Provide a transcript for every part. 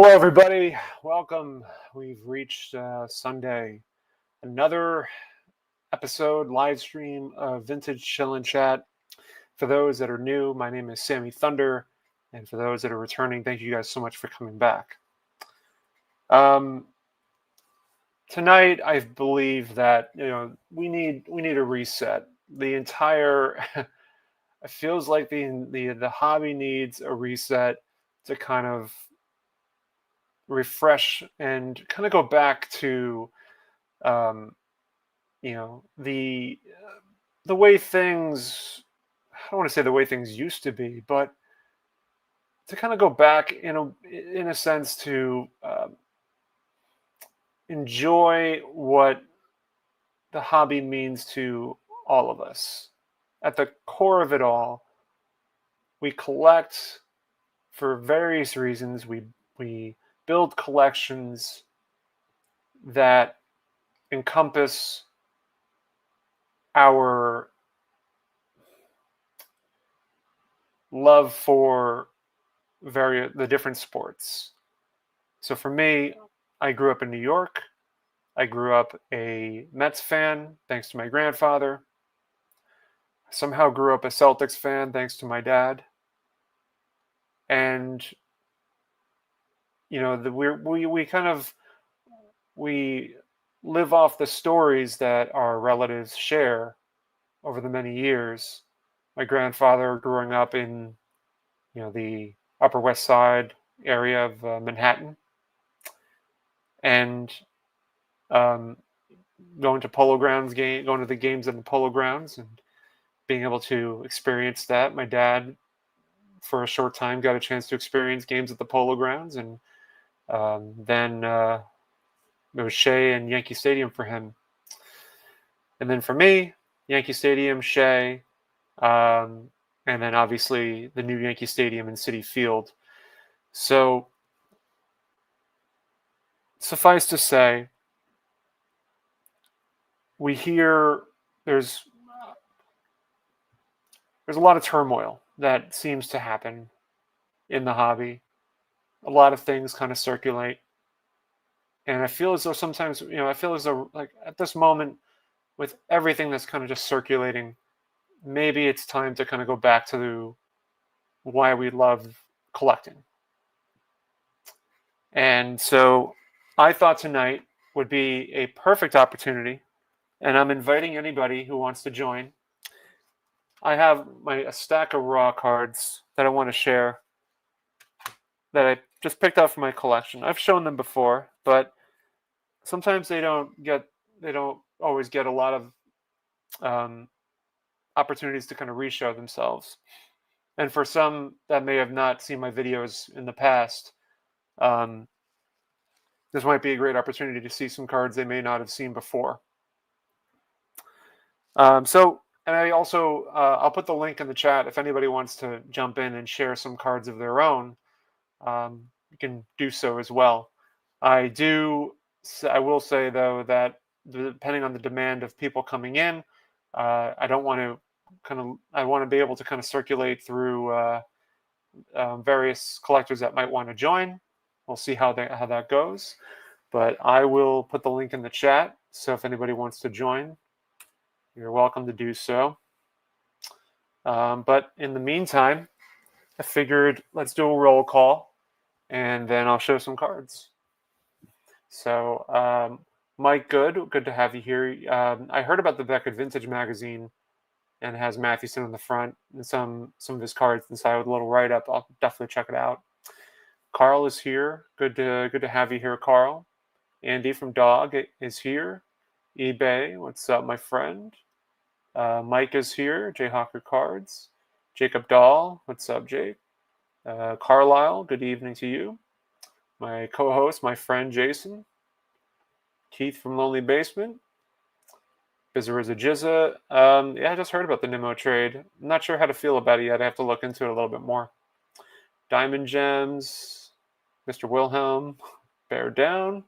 Hello, everybody. Welcome. We've reached Sunday. Another episode, live stream of Vintage Chill and Chat. For those that are new, my name is Sammy Thunder. And for those that are returning, thank you guys so much for coming back. Tonight, I believe that we need a reset. The entire it feels like the hobby needs a reset to kind of refresh and kind of go back to um, the way things. I don't want to say the way things used to be, but to kind of go back in a sense to enjoy what the hobby means to all of us. At the core of it all, we collect for various reasons. We build collections that encompass our love for the different sports. So for me, I grew up in New York. I grew up a Mets fan thanks to my grandfather. I somehow grew up a Celtics fan thanks to my dad. And we kind of we live off the stories that our relatives share over the many years. My grandfather growing up in the Upper West Side area of Manhattan, and um, going to going to the games in the Polo Grounds, and being able to experience that. My dad, for a short time, got a chance to experience games at the Polo Grounds, and then it was Shea and Yankee Stadium for him. And then for me, Yankee Stadium, Shea, and then obviously the new Yankee Stadium and Citi Field. So suffice to say, we hear there's a lot of turmoil that seems to happen in the hobby. A lot of things kind of circulate. And I feel as though sometimes, I feel as though, like, at this moment, with everything that's kind of just circulating, maybe it's time to kind of go back to why we love collecting. And so I thought tonight would be a perfect opportunity, and I'm inviting anybody who wants to join. I have a stack of raw cards that I want to share that I just picked out from my collection. I've shown them before, but sometimes they don't always get a lot of opportunities to kind of re-show themselves. And for some that may have not seen my videos in the past, this might be a great opportunity to see some cards they may not have seen before. And I also, I'll put the link in the chat if anybody wants to jump in and share some cards of their own. You can do so as well. I will say, though, that depending on the demand of people coming in, I want to be able to kind of circulate through various collectors that might want to join. We'll see how that goes. But I will put the link in the chat, so if anybody wants to join, you're welcome to do so. But in the meantime, I figured let's do a roll call, and then I'll show some cards. So, Mike, good to have you here. I heard about the Beckett Vintage magazine, and it has Mathewson on the front and some of his cards inside with a little write-up. I'll definitely check it out. Carl is here. Good to have you here, Carl. Andy from Dog is here. eBay, what's up, my friend? Mike is here. Jayhawker Cards. Jacob Dahl, what's up, Jake? Carlisle, good evening to you. My co-host, my friend Jason. Keith from Lonely Basement. Bizarra Jizza. Yeah, I just heard about the Nimmo trade. I'm not sure how to feel about it yet. I have to look into it a little bit more. Diamond Gems. Mr. Wilhelm. Bear Down.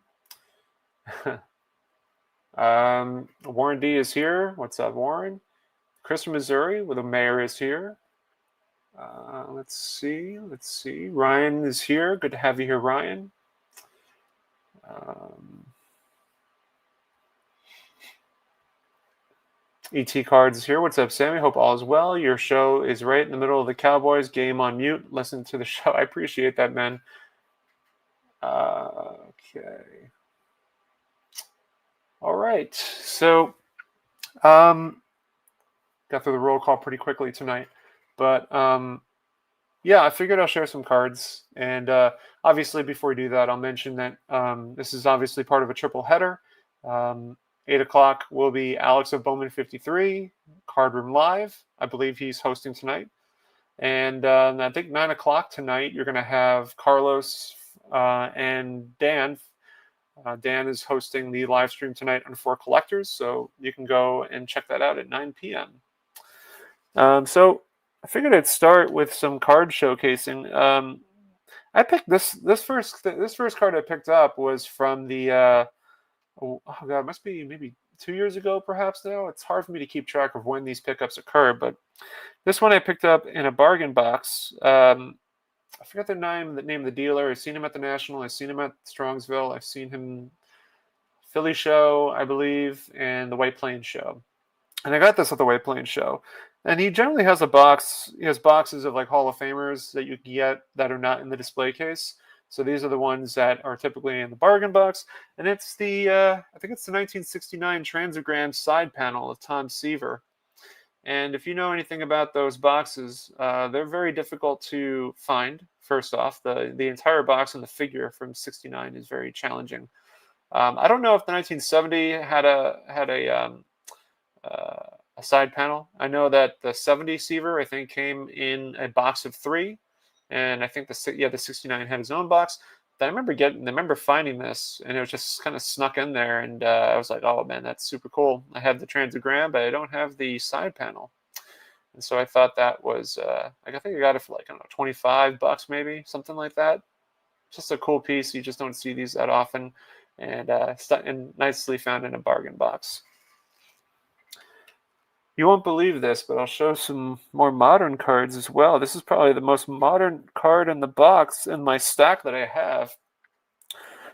Warren D is here. What's up, Warren? Chris from Missouri with the mayor is here. Let's see. Ryan is here. Good to have you here, Ryan. ET Cards is here. What's up, Sammy? Hope all is well. Your show is right in the middle of the Cowboys game on mute. Listen to the show. I appreciate that, man. Okay. All right. So, got through the roll call pretty quickly tonight. But, yeah, I figured I'll share some cards. And obviously, before we do that, I'll mention that this is obviously part of a triple header. 8 o'clock will be Alex of Bowman 53, Card Room Live. I believe he's hosting tonight. And I think 9 o'clock tonight, you're going to have Carlos and Dan. Dan is hosting the live stream tonight on For Collectors, so you can go and check that out at 9 p.m. So I figured I'd start with some card showcasing. I picked this first card I picked up was from the oh god, it must be maybe 2 years ago, perhaps now. It's hard for me to keep track of when these pickups occur, but this one I picked up in a bargain box. I forgot the name of the dealer. I've seen him at the National. I've seen him at Strongsville. I've seen him Philly show, I believe, and the White Plains show. And I got this at the White Plains show. And he generally has a box. He has boxes of like Hall of Famers that you can get that are not in the display case. So these are the ones that are typically in the bargain box. And it's the, I think it's the 1969 Transogram side panel of Tom Seaver. And if you know anything about those boxes, they're very difficult to find, first off. The entire box and the figure from 69 is very challenging. I don't know if the 1970 had a side panel. I know that the 70 Seaver, I think, came in a box of 3. And I think the 69 had his own box. But I remember finding this, and it was just kind of snuck in there, and I was like, "Oh man, that's super cool." I have the Transogram, but I don't have the side panel, and so I thought that was like I think I got it for like I don't know $25 maybe, something like that. Just a cool piece. You just don't see these that often, and nicely found in a bargain box. You won't believe this, but I'll show some more modern cards as well. This is probably the most modern card in the box in my stack that I have.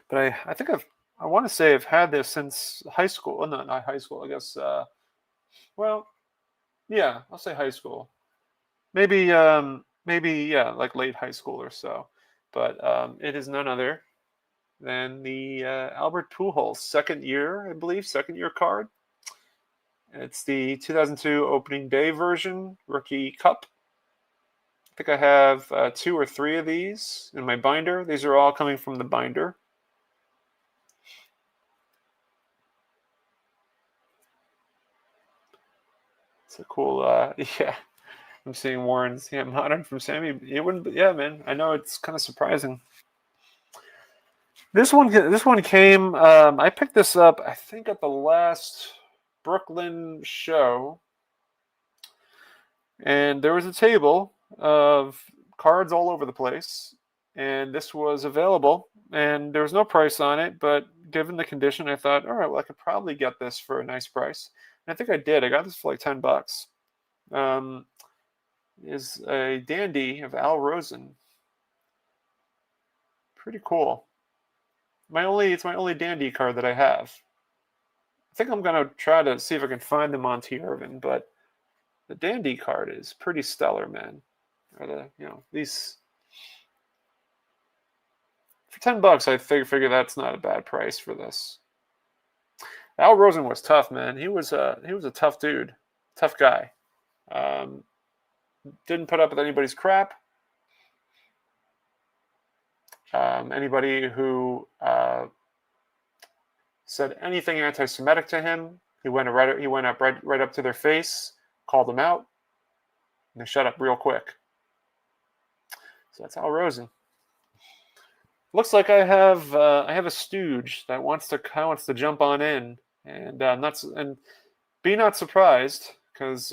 But I think I want to say I've had this since high school. Well, no, not high school, I guess. Well, yeah, I'll say high school. Maybe, yeah, like late high school or so. But it is none other than the Albert Pujols second year card. It's the 2002 opening day version, Rookie Cup. I think I have 2 or 3 of these in my binder. These are all coming from the binder. It's a cool, yeah. I'm seeing Warren's, yeah, modern from Sammy. It wouldn't, yeah, man. I know it's kind of surprising. This one came. I picked this up, I think, at the last Brooklyn show, and there was a table of cards all over the place, and this was available, and there was no price on it, but given the condition, I thought, all right, well, I could probably get this for a nice price, and I think I did. I got this for like $10. Is a dandy of Al Rosen. Pretty cool. It's my only dandy card that I have. I think I'm going to try to see if I can find the Monty Irvin, but the dandy card is pretty stellar, man. Or these for $10, I figure that's not a bad price for this. Al Rosen was tough, man. He was a tough dude, tough guy. Didn't put up with anybody's crap. Anybody who said anything anti-Semitic to him, he went up right up to their face, called them out, and they shut up real quick. So that's Al Rosen. Looks like I have a stooge that wants to jump on in, and be not surprised because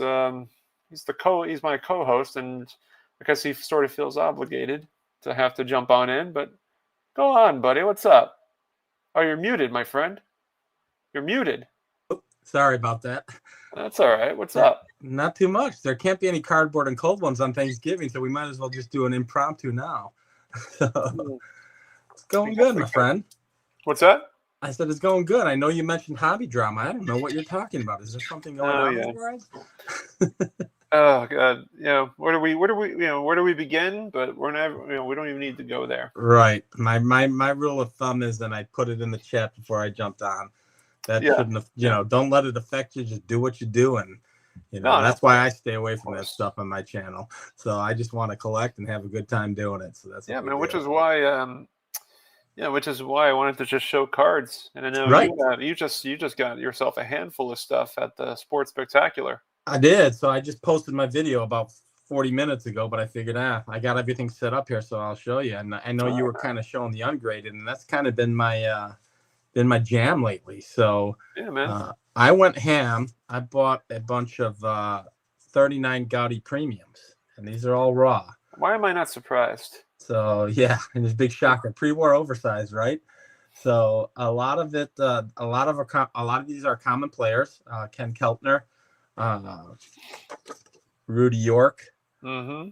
he's my co-host, and I guess he sort of feels obligated to have to jump on in. But go on, buddy. What's up? Oh, you're muted, my friend. You're muted. Oh, sorry about that. That's all right. What's up? Not too much. There can't be any cardboard and cold ones on Thanksgiving, so we might as well just do an impromptu now. So, it's going good, my friend. What's that? I said it's going good. I know you mentioned hobby drama. I don't know what you're talking about. Is there something going Oh on in yeah. the world? Oh god. Where do we begin? But we're never. We don't even need to go there. Right. My rule of thumb is that I put it in the chat before I jumped on. That Yeah. shouldn't have, don't let it affect you. Just do what you do. And, No, that's why I stay away from that course. stuff on my channel. So I just want to collect and have a good time doing it. So that's Yeah, what we man. do. Which is why I wanted to just show cards. And I know Right. you just got yourself a handful of stuff at the Sports Spectacular. I did. So I just posted my video about 40 minutes ago, but I figured, I got everything set up here, so I'll show you. And I know you were kind of showing the ungraded, and that's kind of been my jam lately. So Yeah, man. I went ham. I bought a bunch of 39 Gaudi premiums, and these are all raw. Why am I not surprised? So yeah, and it's a big shocker. Pre-war oversized, right? So a lot of it, a lot of these are common players. Ken Keltner, Rudy York. Mm-hmm.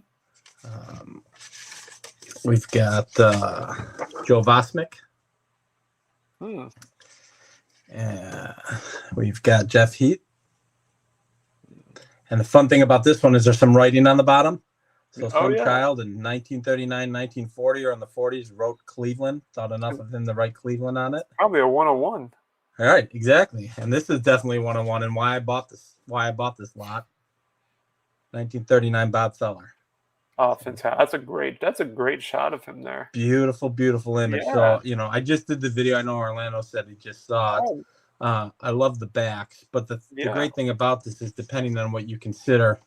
We've got Joe Vosmick. We've got Jeff Heath. And the fun thing about this one is there's some writing on the bottom. So some child in 1939, 1940 or in the 40s wrote Cleveland. Thought enough of him to write Cleveland on it. Probably a 101. All right, exactly. And this is definitely 101. And why I bought this lot. 1939 Bob Feller. Oh, fantastic! That's a great shot of him there. Beautiful, beautiful image. Yeah. So I just did the video. I know Orlando said he just saw it. I love the backs, but the great thing about this is depending on what you consider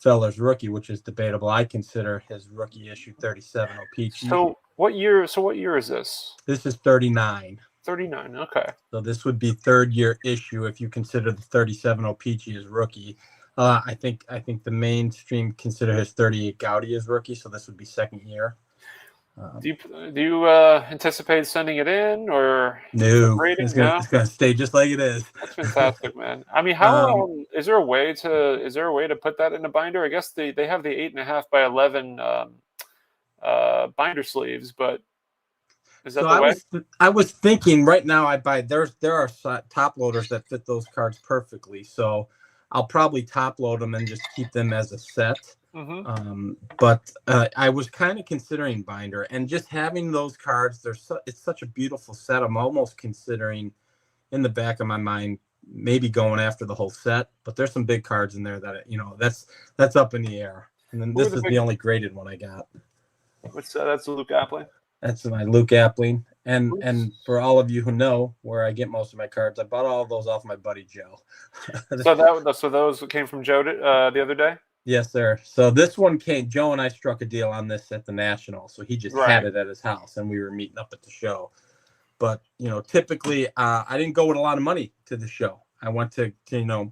Feller's rookie, which is debatable. I consider his rookie issue 37 O-Pee-Chee. So what year is this? This is 39. 39. Okay. So this would be third year issue if you consider the 37 O-Pee-Chee as rookie. I think the mainstream consider his 38 Gaudi as rookie, so this would be second year. Do you anticipate sending it in or no? It's gonna stay just like it is. That's fantastic, man. I mean, how is there a way to put that in a binder? I guess they have the 8.5 by 11 binder sleeves, but is that the way? I was thinking right now there are top loaders that fit those cards perfectly, so I'll probably top load them and just keep them as a set. Mm-hmm. But I was kind of considering binder, and just having those cards, it's such a beautiful set. I'm almost considering, in the back of my mind, maybe going after the whole set. But there's some big cards in there that that's up in the air. And then this is the only graded one I got. What's that's Luke Appling? That's my Luke Appling. And for all of you who know where I get most of my cards, I bought all of those off my buddy Joe. So those came from Joe the other day? Yes, sir. So this one came, Joe and I struck a deal on this at the National. So he just had it at his house and we were meeting up at the show. But, typically I didn't go with a lot of money to the show. I went to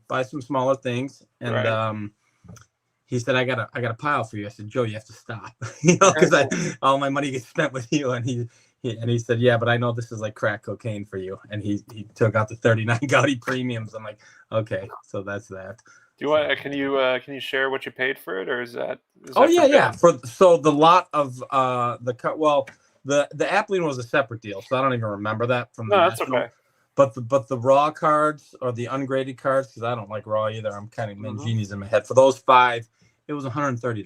buy some smaller things. And he said, I got a pile for you. I said, Joe, you have to stop, because all my money gets spent with you. And he said, yeah, but I know this is like crack cocaine for you. And he took out the 39 Gaudi premiums. I'm like, okay, so that's that. Do you want? Can you share what you paid for it, or is that? Yeah. So the lot of the Appling was a separate deal, so I don't even remember that from the National. That's okay. But the raw cards or the ungraded cards, because I don't like raw either. I'm kind of ingenious in my head. For those 5, it was $130.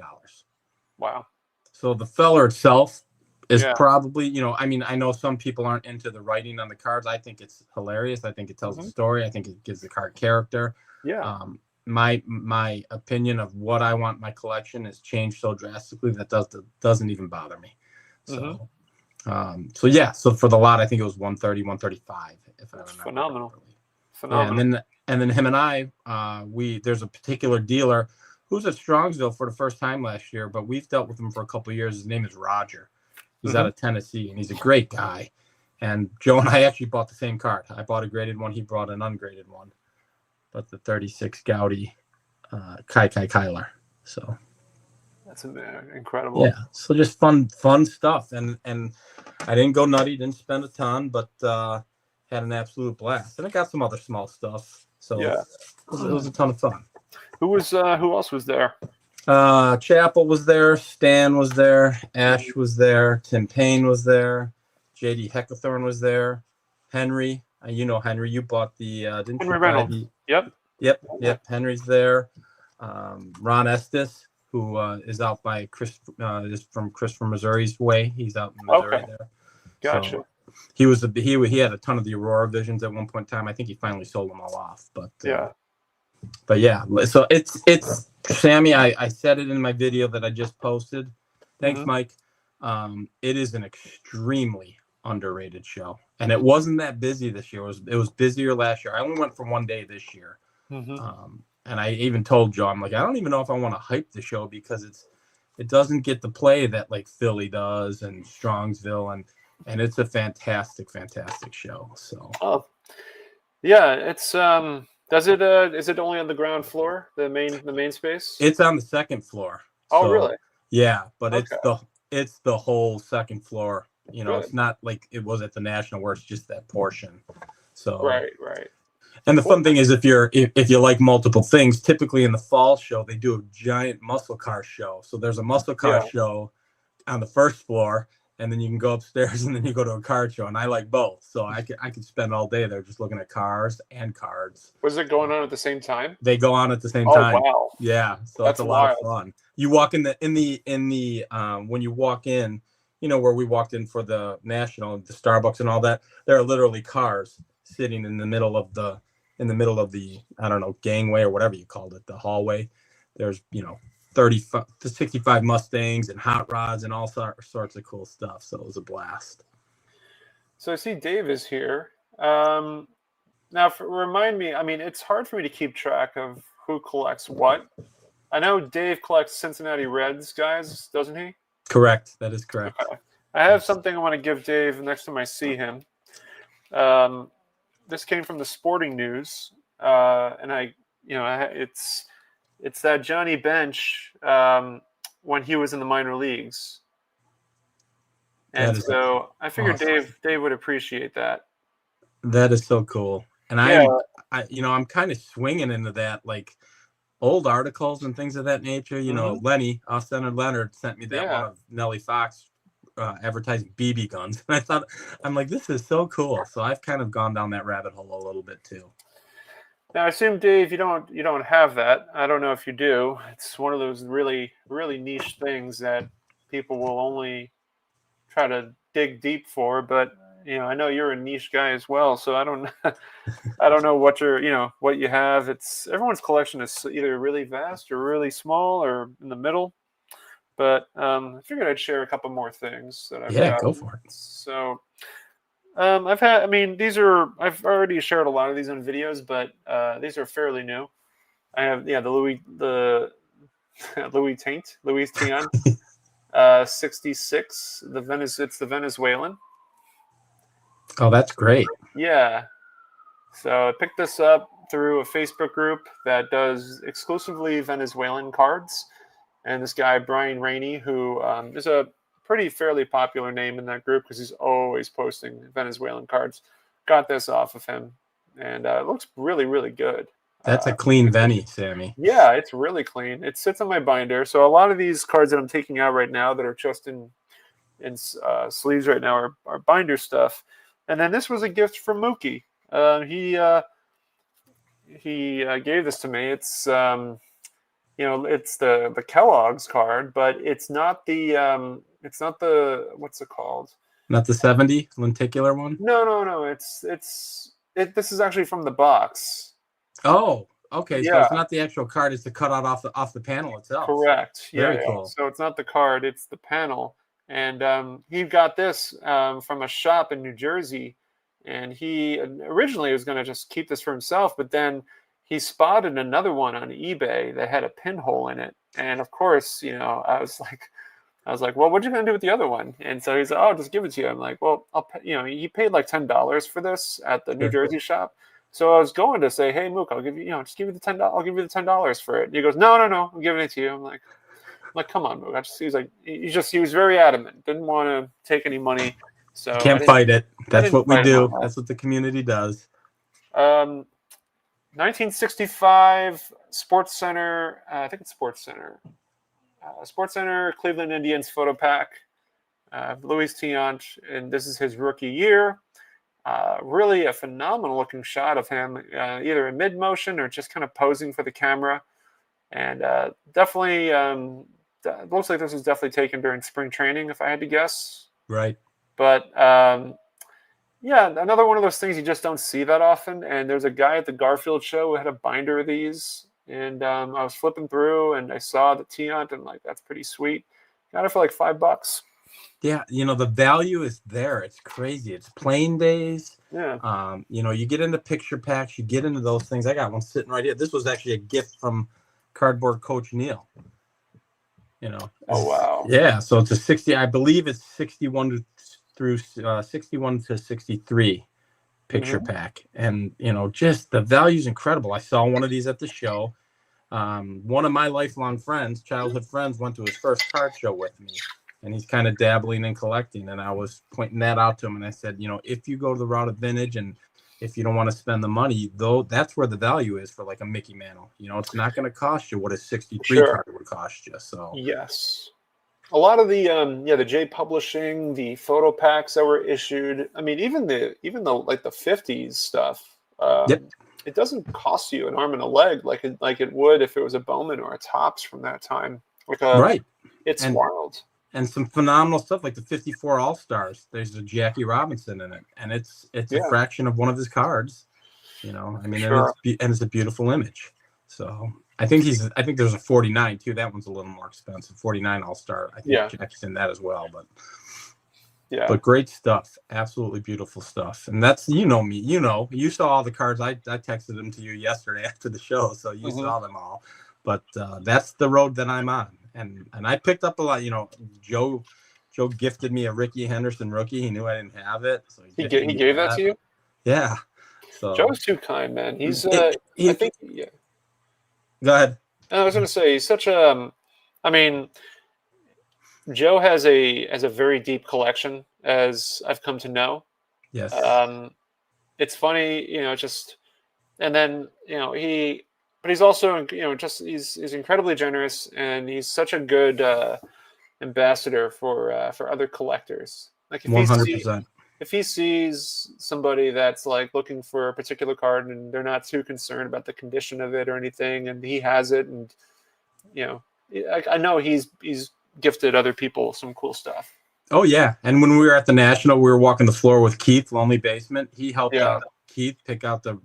Wow. So the Feller itself is probably, I know some people aren't into the writing on the cards. I think it's hilarious. I think it tells a story. I think it gives the card character. Yeah. My opinion of what I want my collection has changed so drastically that doesn't even bother me. So, so for the lot, I think it was 130, 135. If I remember phenomenal. Properly. Phenomenal. Yeah, and then him and I, there's a particular dealer who's at Strongsville for the first time last year, but we've dealt with him for a couple of years. His name is Roger. He's out of Tennessee, and he's a great guy. And Joe and I actually bought the same card. I bought a graded one. He brought an ungraded one. But the 36 Gaudi Kai Kyler. So that's incredible. Yeah. So just fun stuff. And I didn't go nutty, didn't spend a ton, but had an absolute blast. And I got some other small stuff. So it was a ton of fun. Who else was there? Chappell was there, Stan was there, Ash was there, Tim Payne was there, JD Heckathorn was there, Henry. You know Henry. You bought the didn't Henry you buy Reynolds. the? Yep. Henry's there. Ron Estes, who is out by Chris, is from Missouri's way. He's out in Missouri Okay. there. Gotcha. So he had a ton of the Aurora Visions at one point in time. I think he finally sold them all off. But yeah. So it's Sammy. I said it in my video that I just posted. Thanks, Mike. It is an extremely underrated show, and it wasn't that busy this year. It was busier last year. I only went for one day this year. And I even told Joe, I'm like, I don't even know if I want to hype the show because it doesn't get the play that like Philly does and Strongsville, and it's a fantastic show. So yeah, it's is it only on the ground floor, the main space? It's on the second floor. Oh, really? Yeah, but Okay. it's the whole second floor. Good. It's not like it was at the National where it's just that portion. So right. And the fun thing is, if you like multiple things, typically in the fall show they do a giant muscle car show. So there's a muscle car show on the first floor, and then you can go upstairs and then you go to a card show. And I like both, so I could spend all day there just looking at cars and cards. Was it going on at the same time? They go on at the same time. Wow! Yeah, so that's it's a lot wild. of fun. You walk in the when you walk in, where we walked in for the National, the Starbucks and all that. There are literally cars sitting in the middle of the I don't know, gangway or whatever you called it, the hallway. There's 35 to 65 Mustangs and hot rods and all sorts of cool stuff. So it was a blast. So I see Dave is here. Now, remind me. I mean, it's hard for me to keep track of who collects what. I know Dave collects Cincinnati Reds guys, doesn't he? Correct. That is correct. Okay. I have something I want to give Dave next time I see him. This came from the Sporting News, and it's that Johnny Bench when he was in the minor leagues, and so I figured awesome. Dave would appreciate that. That is so cool, and I'm kind of swinging into that, like old articles and things of that nature. Lenny, Senator Leonard sent me that one of Nellie Fox advertising BB guns, and I'm like, this is so cool. So I've kind of gone down that rabbit hole a little bit too. Now I assume, Dave, you don't have that. I don't know if you do. It's one of those really really niche things that people will only try to dig deep for. But I know you're a niche guy as well, so I don't know what what you have. It's everyone's collection is either really vast or really small or in the middle. But I figured I'd share a couple more things that I've got. Go for it. So I've already shared a lot of these on videos, but these are fairly new. I have the Louis Tiant 66. It's the Venezuelan. Oh, that's great. Yeah. So I picked this up through a Facebook group that does exclusively Venezuelan cards. And this guy, Brian Rainey, who is a fairly popular name in that group because he's always posting Venezuelan cards, got this off of him. And it looks really, really good. That's a clean Veni, Sammy. Yeah, it's really clean. It sits on my binder. So a lot of these cards that I'm taking out right now that are just in sleeves right now are binder stuff. And then this was a gift from Mookie. He gave this to me. It's it's the Kellogg's card, but it's not the what's it called? Not the 70 lenticular one? No. This is actually from the box. Oh, okay. Yeah. So it's not the actual card; it's the cutout off the panel itself. Correct. Very cool. So it's not the card; it's the panel. And he got this from a shop in New Jersey, and he originally was going to just keep this for himself, but then he spotted another one on eBay that had a pinhole in it, and of course, I was like, well, what are you going to do with the other one? And so he's like, oh, just give it to you. I'm like, well, I'll pay, he paid like $10 for this at the New Jersey shop. So I was going to say, hey, Mook, I'll give you, just give you the $10. I'll give you the $10 for it. And he goes, no, I'm giving it to you. I'm like, come on, Mook. He was very adamant. Didn't want to take any money. So can't fight it. That's what we do. That's what the community does. 1965 Sports Center. I think it's Sports Center. Sports Center Cleveland Indians photo pack. Louis Tiant, and this is his rookie year. Really a phenomenal looking shot of him, either in mid motion or just kind of posing for the camera. And definitely, it looks like this was definitely taken during spring training, if I had to guess. Right. But yeah, another one of those things you just don't see that often. And there's a guy at the Garfield show who had a binder of these. And I was flipping through and I saw the T-Hunt and like, that's pretty sweet. Got it for like $5. Yeah, the value is there. It's crazy. It's plane days. Yeah. You get into picture packs, you get into those things. I got one sitting right here. This was actually a gift from Cardboard Coach Neil. Oh wow. Yeah, so it's a 60. I believe it's 61 through 61 to 63 picture pack, and just the value is incredible. I saw one of these at the show. One of my lifelong friends, childhood friends, went to his first card show with me. And he's kind of dabbling in collecting. And I was pointing that out to him. And I said, if you go to the route of vintage and if you don't want to spend the money, though, that's where the value is for like a Mickey Mantle. It's not going to cost you what a 63 card would cost you. So yes. A lot of the J Publishing, the photo packs that were issued. I mean, even the like the 50s stuff. It doesn't cost you an arm and a leg like it would if it was a Bowman or a Topps from that time. Right. It's wild. And some phenomenal stuff like the 54 All-Stars. There's a Jackie Robinson in it, and it's a fraction of one of his cards. I mean, and it's a beautiful image. So I think there's a 49 too. That one's a little more expensive. 49 All-Star. I think Jackie's in that as well. But great stuff. Absolutely beautiful stuff. And that's me. You saw all the cards. I texted them to you yesterday after the show, so you saw them all. But that's the road that I'm on. And I picked up a lot. Joe gifted me a Ricky Henderson rookie. He knew I didn't have it, so he gave that to you. Yeah. So Joe's too kind, man. He's I think. Yeah. Go ahead. I was going to say he's such a. I mean, Joe has a very deep collection, as I've come to know. Yes. It's funny, just, and then but he's also, he's incredibly generous, and he's such a good ambassador for other collectors. Like 100%. If he sees somebody that's like looking for a particular card and they're not too concerned about the condition of it or anything, and he has it, and I know he's gifted other people some cool stuff. Oh yeah, and when we were at the National, we were walking the floor with Keith, Lonely Basement. He helped out Keith pick out the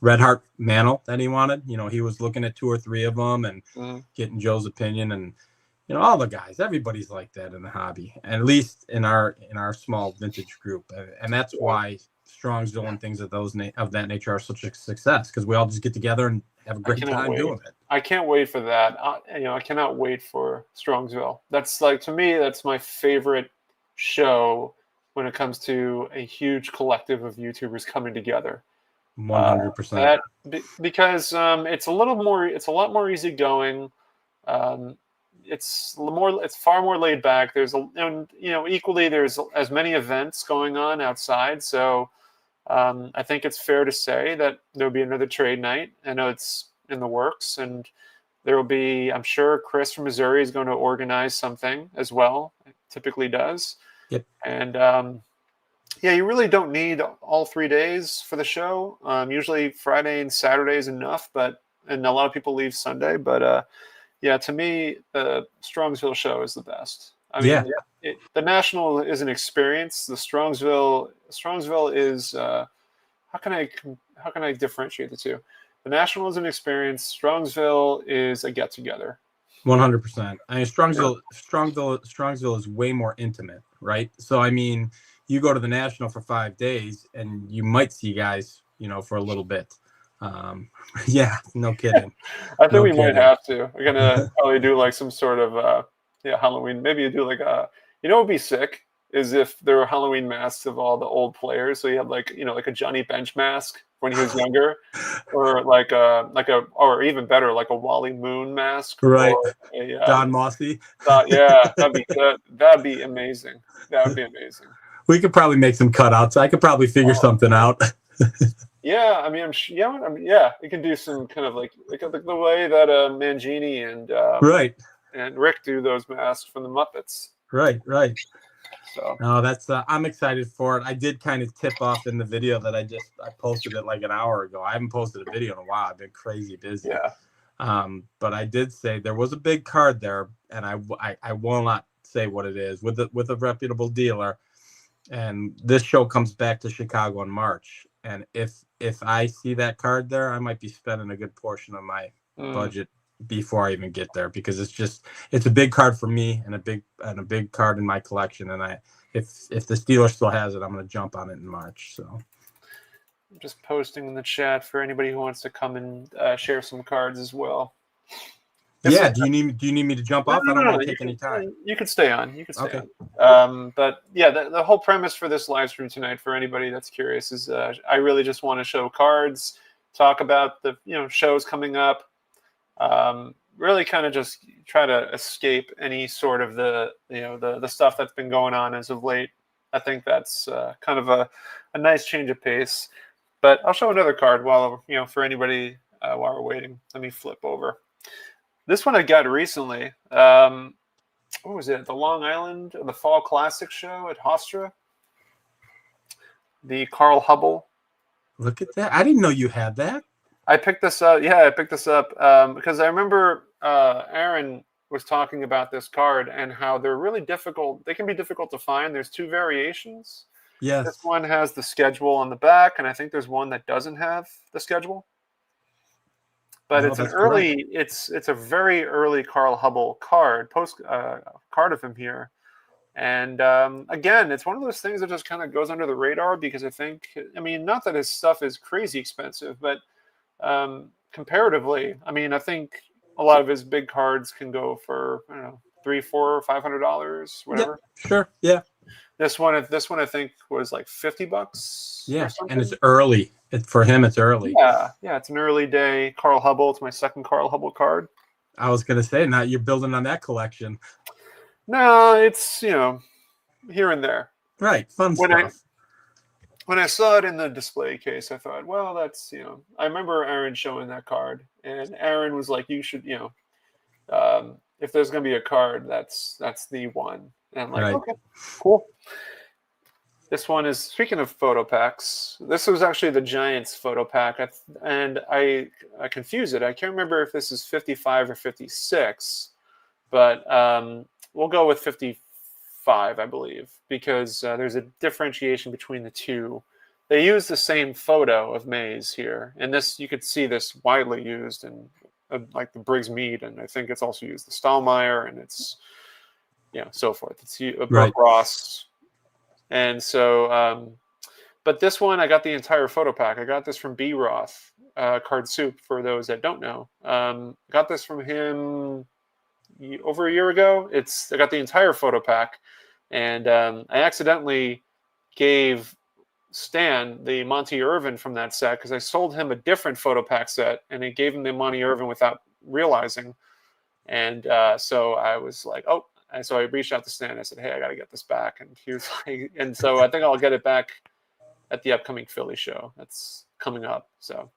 Red Heart mantle that he wanted. He was looking at 2 or 3 of them and getting Joe's opinion, and all the guys, everybody's like that in the hobby, at least in our small vintage group, and that's why Strongsville and things of that nature are such a success, because we all just get together and have a great time doing it. I can't wait for that. I cannot wait for Strongsville. That's like, to me, that's my favorite show when it comes to a huge collective of YouTubers coming together. 100%. Because it's a lot more easygoing. It's far more laid back. Equally there's as many events going on outside. So I think it's fair to say that there'll be another trade night. I know it's in the works, and there will be, I'm sure Chris from Missouri is going to organize something as well. It typically does. Yep. And you really don't need all 3 days for the show. Usually Friday and Saturday is enough, and a lot of people leave Sunday. But to me, the Strongsville show is the best. I mean, the National is an experience. The Strongsville is how can I differentiate the two? The National is an experience. Strongsville is a get together. 100%. I mean, Strongsville is way more intimate, right? So I mean, you go to the National for 5 days, and you might see guys, for a little bit. Yeah, no kidding. I think we might have to. We're gonna probably do like some sort of Halloween. Maybe you do like what would be sick is if there were Halloween masks of all the old players. So you had like a Johnny Bench mask when he was younger, or or even better, like a Wally Moon mask, right? Or Don Mossy. That'd be amazing. That would be amazing. We could probably make some cutouts. I could probably figure something out. Yeah, I mean, you can do some kind of like the way that Mangini and right and Rick do those masks from the Muppets. Right. So that's I'm excited for it. I did kind of tip off in the video that I posted it like an hour ago. I haven't posted a video in a while. I've been crazy busy. yeah. But I did say there was a big card there, and I will not say what it is, with a reputable dealer. And this show comes back to Chicago in March. And if I see that card there, I might be spending a good portion of my budget before I even get there, because it's a big card for me, and a big card in my collection. And if the Steeler still has it, I'm going to jump on it in March. So I'm just posting in the chat for anybody who wants to come and share some cards as well. Yeah. Do you need me to jump off? I don't want to take any time. You could stay on. You could stay okay. on. But yeah, the whole premise for this live stream tonight, for anybody that's curious, is I really just want to show cards, talk about the shows coming up. Really kind of just try to escape any sort of the stuff that's been going on as of late. I think that's kind of a nice change of pace. But I'll show another card while for anybody while we're waiting. Let me flip over. This one I got recently. What was it? The Long Island, the Fall Classic show at Hofstra. The Carl Hubble. Look at that! I didn't know you had that. I picked this up. Yeah, I picked this up because I remember Aaron was talking about this card and how they're really difficult. They can be difficult to find. There's two variations. Yes. This one has the schedule on the back, and I think there's one that doesn't have the schedule. But it's an early. Correct. It's a very early Carl Hubble card, card of him here. And again, it's one of those things that just kind of goes under the radar, because I mean, not that his stuff is crazy expensive, but comparatively, I mean, I think a lot of his big cards can go for, I don't know, $300, $400, $500, whatever. Yeah, sure. Yeah. This one I think was like $50. Yeah, and it's early. For him, it's early. Yeah, it's an early day Carl Hubble. It's my second Carl Hubble card. I was gonna say, now you're building on that collection. No, it's here and there. Right, fun stuff. When I saw it in the display case, I thought, well, that's I remember Aaron showing that card, and Aaron was like, you should if there's gonna be a card, that's the one. And I'm like, right. Okay, cool. This one is, speaking of photo packs, this was actually the Giants photo pack, and I confuse it. I can't remember if this is 55 or 56, but we'll go with 55, I believe, because there's a differentiation between the two. They use the same photo of Mays here, and this, you could see this widely used in like the Briggs Mead, and I think it's also used the Stahlmeyer, and it's so forth. It's right. Ross. And so, but this one, I got the entire photo pack. I got this from B. Roth, Card Soup, for those that don't know. Got this from him over a year ago. I got the entire photo pack, and I accidentally gave Stan the Monty Irvin from that set, because I sold him a different photo pack set, and I gave him the Monty Irvin without realizing. And so I was like, oh. And so I reached out to Stan. I said, "Hey, I got to get this back." And he was like, and so I think I'll get it back at the upcoming Philly show that's coming up. So,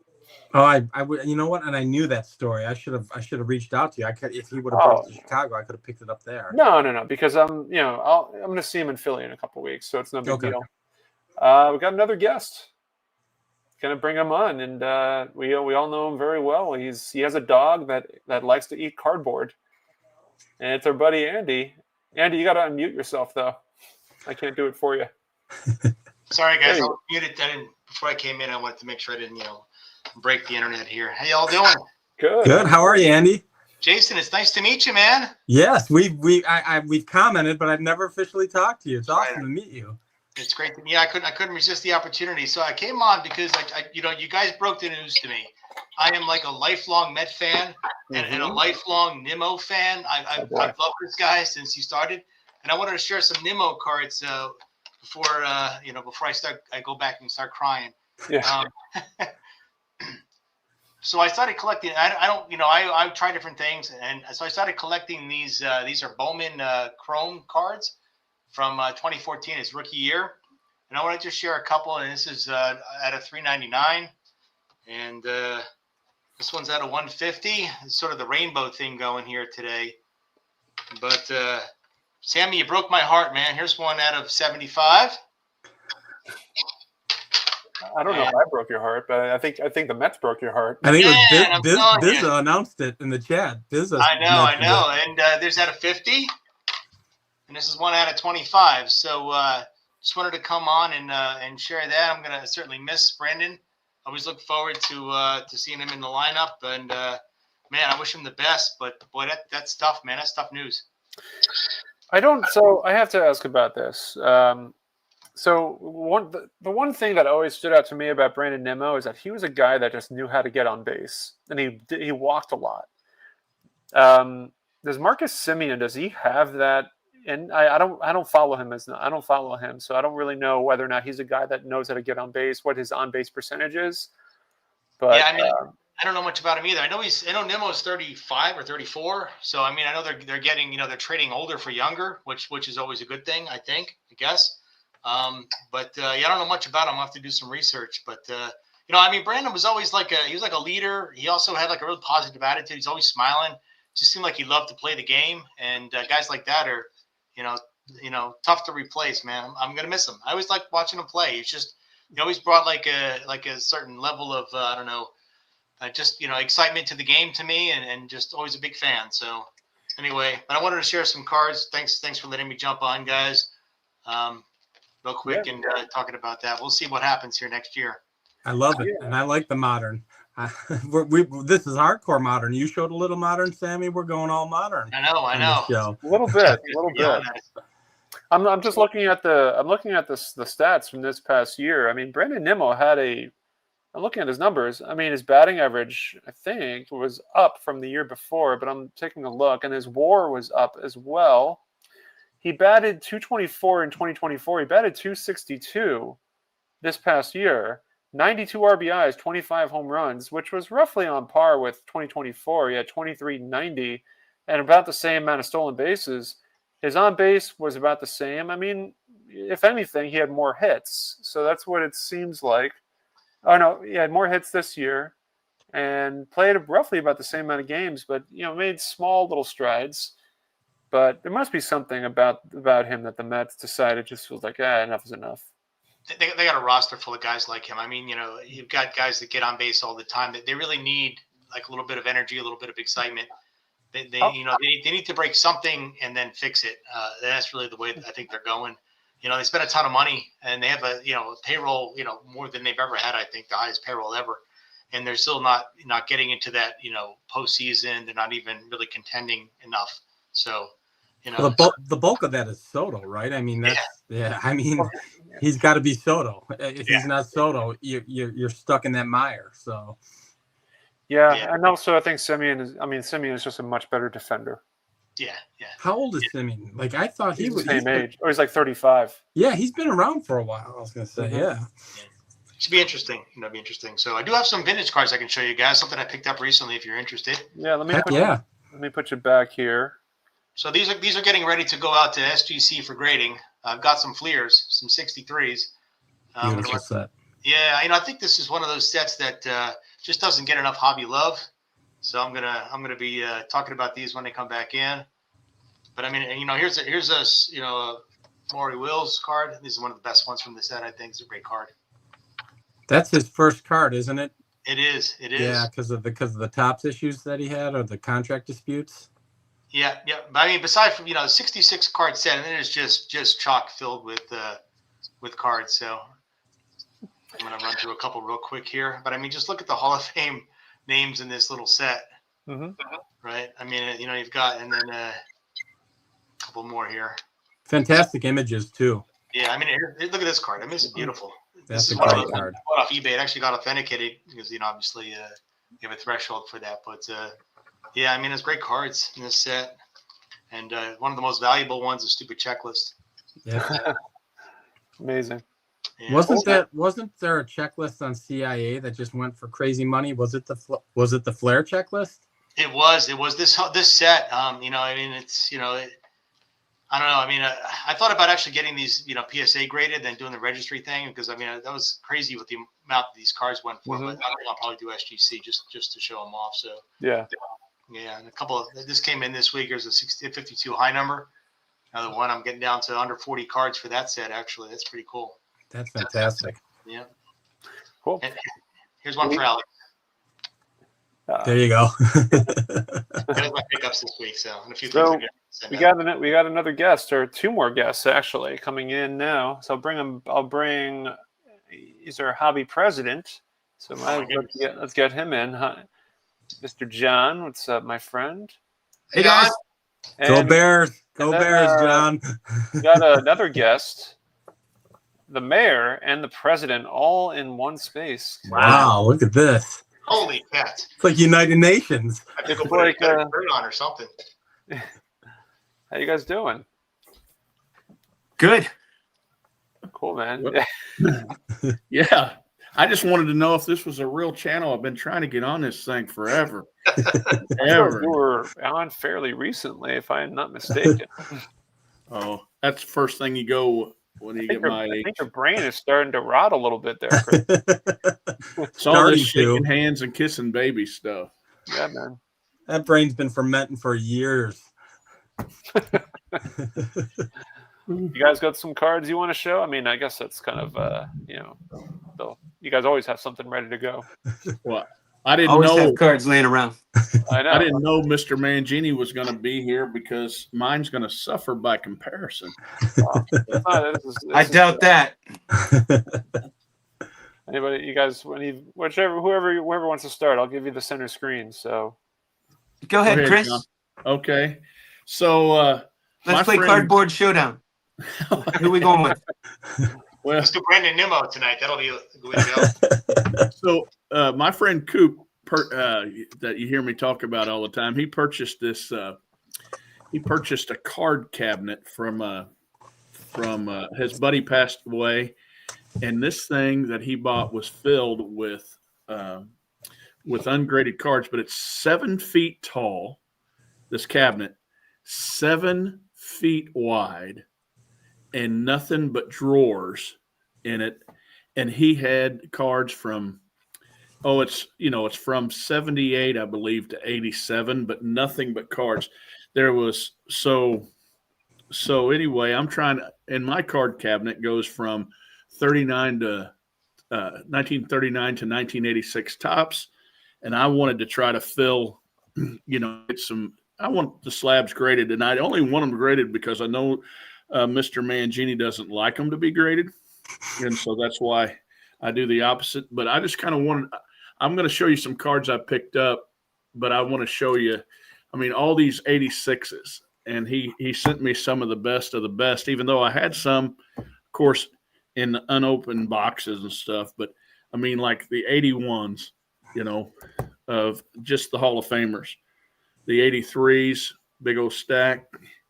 I would, you know what? And I knew that story. I should have reached out to you. If he would have brought it to Chicago, I could have picked it up there. No, because I'm going to see him in Philly in a couple of weeks, so it's no big deal. We got another guest. Going to bring him on, and we all know him very well. He has a dog that likes to eat cardboard. And it's our buddy Andy. Andy, you got to unmute yourself, though. I can't do it for you. Sorry, guys. I muted. Before I came in, I wanted to make sure I didn't, break the internet here. How y'all doing? Good. How are you, Andy? Jason, it's nice to meet you, man. Yes, we've commented, but I've never officially talked to you. It's awesome to meet you. It's great to meet you. I couldn't resist the opportunity, so I came on because you guys broke the news to me. I am like a lifelong Met fan and a lifelong Nimmo fan. I've loved this guy since he started, and I wanted to share some Nimmo cards before I go back and start crying. Yeah. So I started collecting. I try different things, and so I started collecting these. These are Bowman Chrome cards from 2014, his rookie year, and I wanted to share a couple. And this is at a $3.99, and this one's at a $150. It's sort of the rainbow thing going here today, but Sammy, you broke my heart, man. Here's one out of 75. I don't know if I broke your heart, but I think the Mets broke your heart. I think Man, it was Bizza announced it in the chat. Bizza. I know. And there's out of 50. And this is one out of 25. So just wanted to come on and share that. I'm going to certainly miss Brandon. I always look forward to seeing him in the lineup. And, man, I wish him the best. But, boy, that's tough, man. That's tough news. So I have to ask about this. So the one thing that always stood out to me about Brandon Nimmo is that he was a guy that just knew how to get on base, and he walked a lot. Does Marcus Semien, does he have that? And I don't follow him so I don't really know whether or not he's a guy that knows how to get on base, what his on base percentage is. But yeah, I mean, I don't know much about him either. I know Nimmo is 35 or 34. So I mean, I know they're getting, they're trading older for younger, which is always a good thing, I guess. But I don't know much about him. I'll have to do some research. But I mean, Brandon was always he was like a leader. He also had like a real positive attitude. He's always smiling. Just seemed like he loved to play the game. And guys like that are, tough to replace, man. I'm gonna miss him. I always liked watching him play. He always brought like a certain level of excitement to the game to me, and just always a big fan. So anyway, but I wanted to share some cards. Thanks for letting me jump on, guys. Real quick, and talking about that. We'll see what happens here next year. I love it, and I like the modern. This is hardcore modern. You showed a little modern, Sammy. We're going all modern. I know. A little bit. I'm just looking at the stats from this past year. I mean, Brandon Nimmo I'm looking at his numbers. I mean, his batting average, I think, was up from the year before, but I'm taking a look, and his WAR was up as well. He batted 224 in 2024. He batted 262 this past year. 92 RBIs, 25 home runs, which was roughly on par with 2024. He had 2390 and about the same amount of stolen bases. His on base was about the same. I mean, if anything, he had more hits. So that's what it seems like. Oh, no, he had more hits this year and played roughly about the same amount of games, but, made small little strides. But there must be something about him that the Mets decided just was like, enough is enough. They got a roster full of guys like him. I mean, you've got guys that get on base all the time. They really need like a little bit of energy, a little bit of excitement. They need to break something and then fix it. That's really the way I think they're going. They spent a ton of money, and they have a payroll more than they've ever had. I think the highest payroll ever, and they're still not getting into that postseason. They're not even really contending enough. So. Well, the bulk of that is Soto, right? I mean, I mean, he's got to be Soto. If he's not Soto, you're stuck in that mire. So, and also I think Semien is just a much better defender. Yeah. How old is Semien? Like, I thought he was the same age. Or he's like 35. Yeah, he's been around for a while. I was gonna say, Should be interesting. So I do have some vintage cards I can show you guys. Something I picked up recently. If you're interested. Yeah. Let me put you back here. So these are getting ready to go out to SGC for grading. I've got some Fleers, some 63s. Beautiful set. Yeah, I think this is one of those sets that just doesn't get enough hobby love. So I'm gonna be talking about these when they come back in. But I mean, here's a Maury Wills card. This is one of the best ones from the set. I think it's a great card. That's his first card, isn't it? It is. Yeah, because of the Topps issues that he had or the contract disputes. Yeah. But I mean, beside from 66 card set, and then it's just chock filled with cards. So I'm gonna run through a couple real quick here. But I mean, just look at the Hall of Fame names in this little set, right? I mean, you've got, and then a couple more here. Fantastic images too. Yeah, I mean, look at this card. I mean, this is beautiful. That's a great card. I bought off eBay. It actually got authenticated because obviously you have a threshold for that, but. Yeah, I mean, there's great cards in this set, and one of the most valuable ones is Stupid Checklist. Yeah, amazing. Yeah. Wasn't there a checklist on CIA that just went for crazy money? Was it the Flair checklist? It was this set. I mean, it's I don't know. I mean, I thought about actually getting these PSA graded, then doing the registry thing because I mean that was crazy with the amount that these cards went for. But I think I'll probably do SGC just to show them off. So yeah. Yeah, and a couple of this came in this week. There's a 52 high number, Another one. I'm getting down to under 40 cards for that set. Actually, that's pretty cool. That's fantastic. Yeah. Cool. And here's one for Alex. There you go. That was my pickups this week, so and a few things. We got another guest, or two more guests actually coming in now. So I'll bring. He's our hobby president. So let's get him in. Hi, Mr. John, what's up, my friend? Hey guys. Go Bears. Go Bears, John. We got another guest. The mayor and the president all in one space. Wow, look at this. Holy cat. It's like United Nations. I think we'll put a shirt on or something. How you guys doing? Good. Cool, man. Yeah. I just wanted to know if this was a real channel. I've been trying to get on this thing forever. You were on fairly recently, if I'm not mistaken. Oh, that's the first thing you go when you get my age. I think your brain is starting to rot a little bit there, Chris. It's all this shaking hands and kissing baby stuff. Yeah, man. That brain's been fermenting for years. You guys got some cards you want to show? I mean, I guess that's kind of, you guys always have something ready to go. Well, I didn't always know have cards laying around. I know. I didn't know Mr. Mangini was going to be here because mine's going to suffer by comparison. I doubt that. Anybody, you guys, whoever wants to start, I'll give you the center screen. So go ahead, Chris. John. Okay, so let's play Cardboard Showdown. Who are we going with? Well, let's do Brandon Nimmo tonight. That'll be a good way to go. So my friend Coop, that you hear me talk about all the time, he purchased this. He purchased a card cabinet from his buddy passed away, and this thing that he bought was filled with ungraded cards. But it's 7 feet tall. This cabinet, 7 feet wide, and nothing but drawers in it. And he had cards from, it's from 78, I believe, to 87, but nothing but cards. There was so anyway, and my card cabinet goes from 1939 to 1986 tops. And I wanted to try to fill, get some, I want the slabs graded, and I only want them graded because I know Mr. Mangini doesn't like them to be graded, and so that's why I do the opposite. But I just kind of wanted – I'm going to show you some cards I picked up, but I want to show you, all these 86s, and he sent me some of the best, even though I had some, of course, in unopened boxes and stuff. But, like the 81s, of just the Hall of Famers. The 83s, big old stack.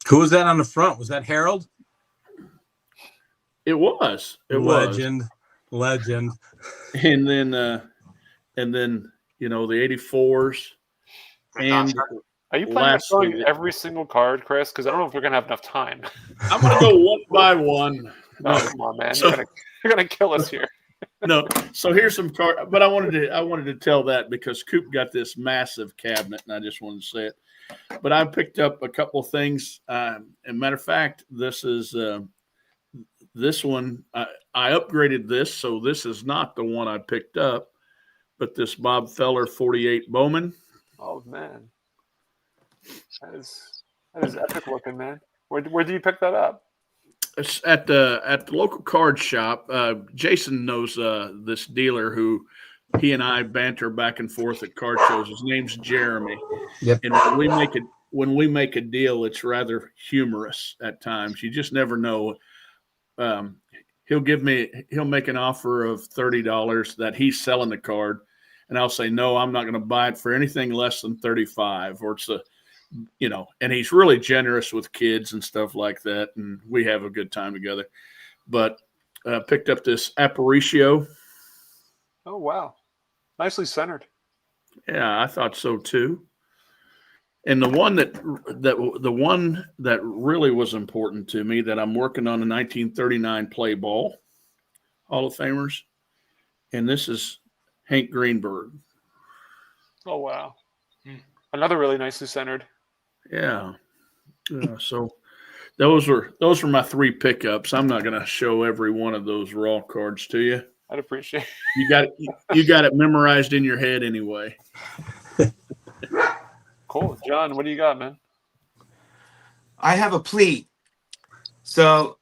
Who was that on the front? Was that Harold? It was. Legend. And then the 84s. And are you planning on showing every single card, Chris? Because I don't know if we're gonna have enough time. I'm gonna go one by one. No, come on, man. You're gonna kill us here. No, so here's some card, but I wanted to tell that because Coop got this massive cabinet, and I just wanted to say it. But I picked up a couple of things. And matter of fact, this is this one. I upgraded this, so this is not the one I picked up, but this Bob Feller 48 Bowman. Oh man, that is epic looking, man. Where do you pick that up? It's at the local card shop. Jason knows this dealer who he and I banter back and forth at card shows. His name's Jeremy. Yep. And when we make a deal, it's rather humorous at times. You just never know. He'll make an offer of $30 that he's selling the card, and I'll say no, I'm not going to buy it for anything less than $35, or it's and he's really generous with kids and stuff like that, and we have a good time together. But picked up this Aparicio. Oh wow, nicely centered. Yeah, I thought so too. And the one that really was important to me that I'm working on, a 1939 play ball, Hall of Famers, and this is Hank Greenberg. Oh wow, another really nicely centered. Yeah. So those were my 3 pickups. I'm not going to show every one of those raw cards to you. I'd appreciate. You got it memorized in your head anyway. Cool, John. What do you got, man? I have a pleat. So,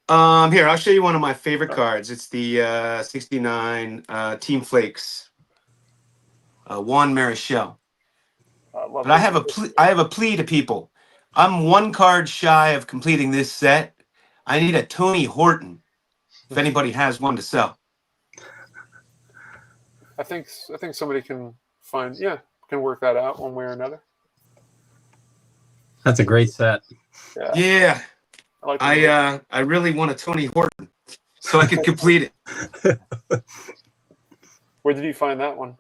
here, I'll show you one of my favorite cards. It's the 69 Team Flakes, Juan Marichal. But I have a plea to people. I'm 1 card shy of completing this set. I need a Tony Horton. If anybody has one to sell. I think somebody can work that out one way or another. That's a great set. Yeah. I really want a Tony Horton so I can complete it. Where did you find that one?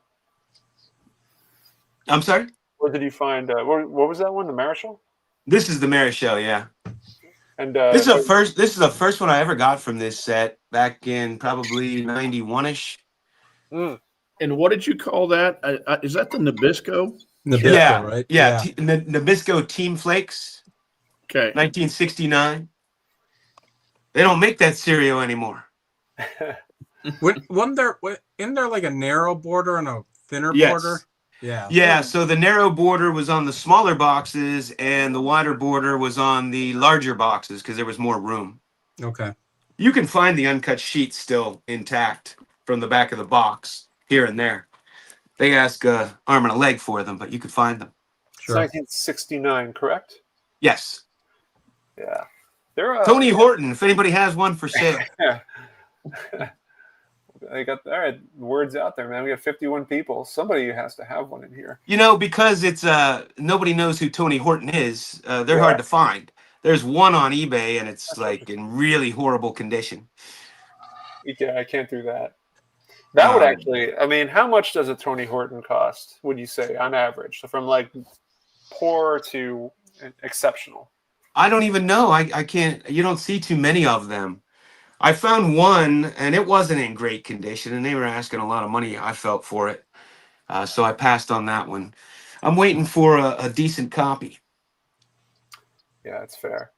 I'm sorry? Where did you find what was that one? The Marichal? This is the Marichal, yeah. And this is the first one I ever got from this set back in probably 91ish. And what did you call that? Is that the Nabisco? Nabisco, right? Yeah. Nabisco Team Flakes. Okay. 1969. They don't make that cereal anymore. Isn't there like a narrow border and a thinner border? Yeah. Yeah. So the narrow border was on the smaller boxes, and the wider border was on the larger boxes because there was more room. Okay. You can find the uncut sheets still intact from the back of the box here and there. They ask arm and a leg for them, but you could find them. Sure. 1969, correct? Yes. Yeah. They're Tony Horton. If anybody has one for sale. Yeah. I got all right. Words out there, man. We got 51 people. Somebody has to have one in here. Because it's nobody knows who Tony Horton is. They're hard to find. There's one on eBay, and it's like in really horrible condition. Yeah, I can't do that. That would actually. I mean, how much does a Tony Horton cost? Would you say on average, so from like poor to exceptional? I don't even know. I can't. You don't see too many of them. I found one, and it wasn't in great condition, and they were asking a lot of money, I felt, for it. So I passed on that one. I'm waiting for a decent copy. Yeah, that's fair.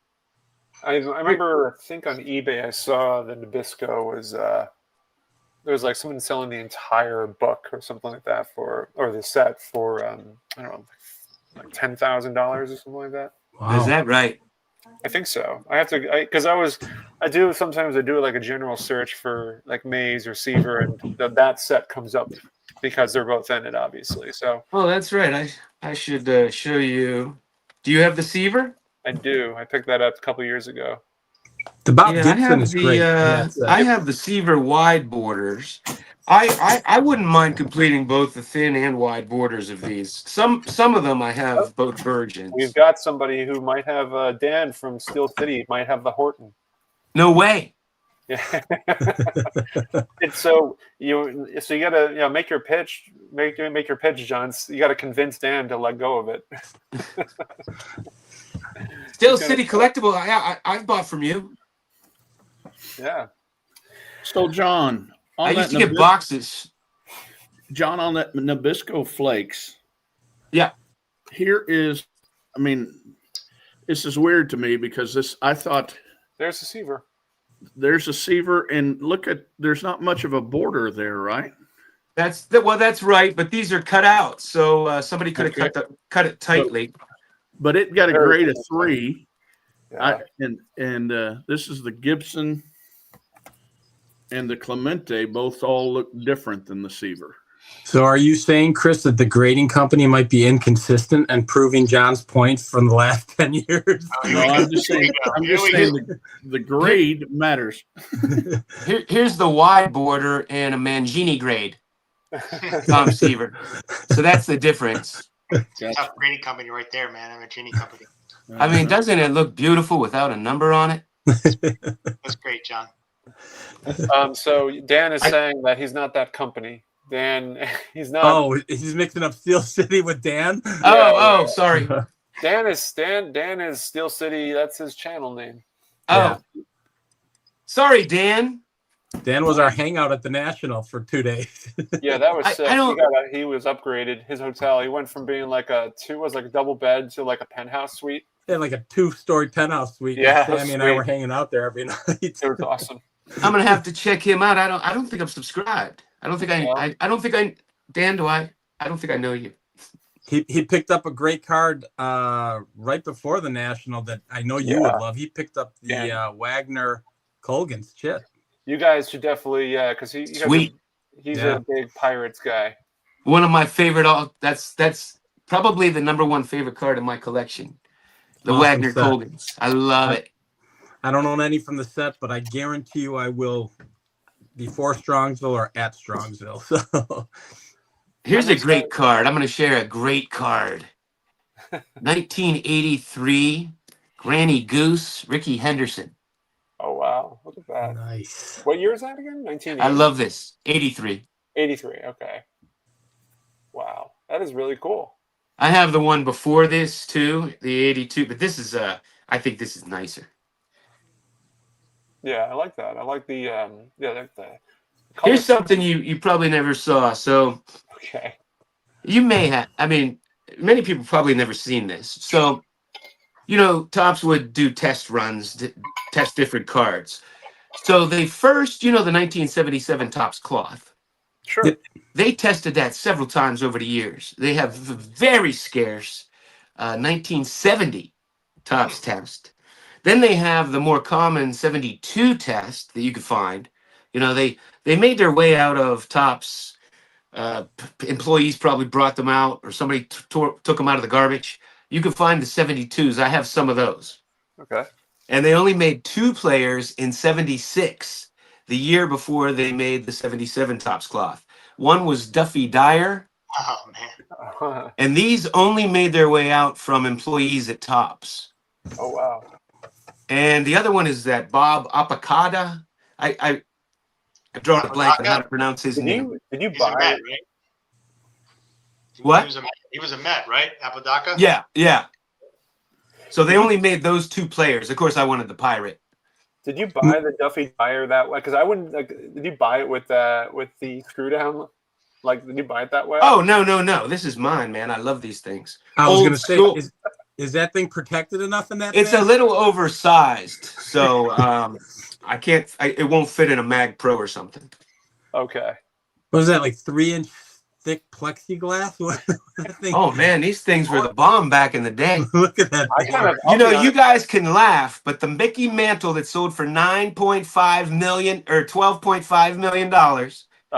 I remember, I think on eBay, I saw the Nabisco was, there was like someone selling the entire book or something like that or the set for, I don't know, like $10,000 or something like that. Wow. Is that right? I think so. I have to, because I do sometimes like a general search for like Maze or Seaver, and that set comes up because they're both in it, obviously. So. Oh, that's right. I should show you. Do you have the Seaver? I do. I picked that up a couple years ago. The Bob Gibson is great. I have the Seaver wide borders. I wouldn't mind completing both the thin and wide borders of these. Some of them I have both virgins. We've got somebody who might have Dan from Steel City might have the Horton. No way. Yeah. So you gotta make your pitch. Make your pitch, John. You gotta convince Dan to let go of it. Steel City Collectible. I've bought from you. Yeah. So John. I used to get boxes. John, on that Nabisco Flakes. Yeah. Here is, I mean, this is weird to me because I thought. There's a Seaver. There's a Seaver, and look at, there's not much of a border there, right? That's right, but these are cut out, so somebody could have cut it tightly. But it got a grade of 3. Yeah. And this is the Gibson. And the Clemente both all look different than the Seaver. So are you saying, Chris, that the grading company might be inconsistent and proving John's point from the last 10 years? No, I'm just saying the grade matters. Here's the wide border and a Mangini grade. Tom Seaver. So that's the difference. Tough grading company right there, man. I'm a Mangini company. I mean, doesn't it look beautiful without a number on it? That's great, John. So Dan is saying that he's not that company. Dan, he's not. Oh, he's mixing up Steel City with Dan. Sorry. Dan is Steel City. That's his channel name. Oh, sorry, Dan. Dan was our hangout at the National for 2 days. Yeah, that was sick. He was upgraded his hotel. He went from being like a double bed to like a penthouse suite. They had like a 2-story penthouse suite. Yeah, And Sammy and I were hanging out there every night. It was awesome. I'm gonna have to check him out. I don't think I'm subscribed. I don't think Dan, do I? I don't think I know you. He picked up a great card right before the National that I know you would love. He picked up the Wagner Colgan's chip. You guys should definitely, because he's a big Pirates guy. One of my favorite. That's probably the #1 favorite card in my collection. The Awesome Wagner set. Colgans. I love it. I don't own any from the set, but I guarantee you I will before Strongsville or at Strongsville. So here's a great card. I'm going to share a great card. 1983 Granny Goose, Ricky Henderson. Oh, wow. Look at that. nice. What year is that again? 1980? I love this. 83. 83. Okay. Wow. That is really cool. I have the one before this too, the 82, but this is I think this is nicer. Yeah, I like that. I like the the Here's something you probably never saw. So okay. you may have, I mean, many people probably never seen this. So, Topps would do test runs, test different cards. So they first, the 1977 Topps cloth. Sure. They tested that several times over the years. They have a very scarce 1970 Topps test. Then they have the more common 72 test that you could find. They made their way out of Topps. Employees probably brought them out, or somebody took them out of the garbage. You can find the 72s. I have some of those. Okay. And they only made 2 players in 76, the year before they made the 77 Topps cloth. One was Duffy Dyer. Oh, man. And these only made their way out from employees at Topps. Oh, wow. And the other one is that Bob Apicada. I've drawn a blank on how to pronounce his name. Did you He's buy a Met, it? right? What? He was a Met, right? Apodaca? Yeah. So they only made those 2 players. Of course, I wanted the Pirate. Did you buy the Duffy Dyer that way? Because I wouldn't. Did you buy it with the screw down? Did you buy it that way? Oh, no. This is mine, man. I love these things. I was Old going to say, school. is that thing protected enough in that? It's bag? a little oversized, so I can't. It won't fit in a Mag Pro or something. Okay. What was that, like 3-inch thick plexiglass? What that thing? Oh man, these things were the bomb back in the day. Look at that. I thing. kind of. You guys can laugh, but the Mickey Mantle that sold for $9.5 million or $12.5 million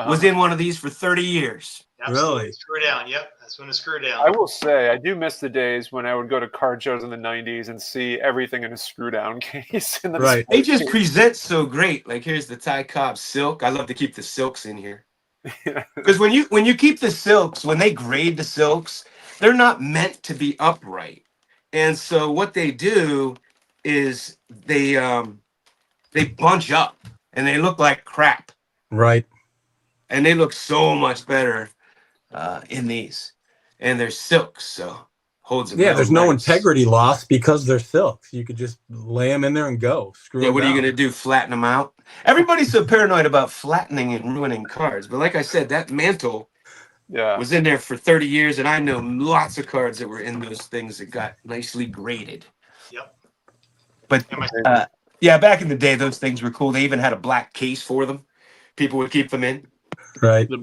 was in one of these for 30 years. Absolutely. Really? Screw down. Yep. That's when the screw down. I will say I do miss the days when I would go to card shows in the '90s and see everything in a screw down case. In the Right. They just present so great. Like here's the Ty Cobb silk. I love to keep the silks in here. Because when you keep the silks, when they grade the silks, they're not meant to be upright. And so what they do is they bunch up and they look like crap. Right. And they look so much better in these. And they're silks, so holds them. Yeah, there's no integrity loss because they're silks. You could just lay them in there and go. Screw them what down. are you going to do, flatten them out? Everybody's so paranoid about flattening and ruining cards. But like I said, that Mantle was in there for 30 years, and I know lots of cards that were in those things that got nicely graded. Yep. But back in the day, those things were cool. They even had a black case for them. People would keep them in. Right. The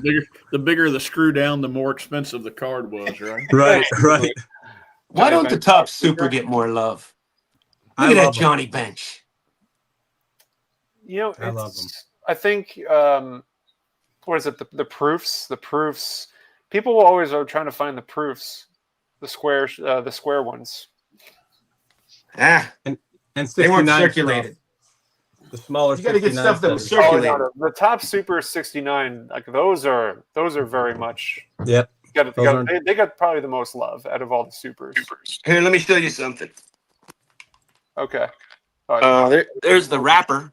bigger the screw down, the more expensive the card was, right? Right. Why don't the Topps Super get more love? Look at that Johnny Bench. I love them. I think what is it? The proofs. The proofs. People always are trying to find the proofs. The square ones. And they weren't circulated. The smaller. You got to get stuff that was circulated. Oh, no, the Topps Super 69, like those are very much. Yep. They got probably the most love out of all the supers. Here, let me show you something. Okay. There's the wrapper.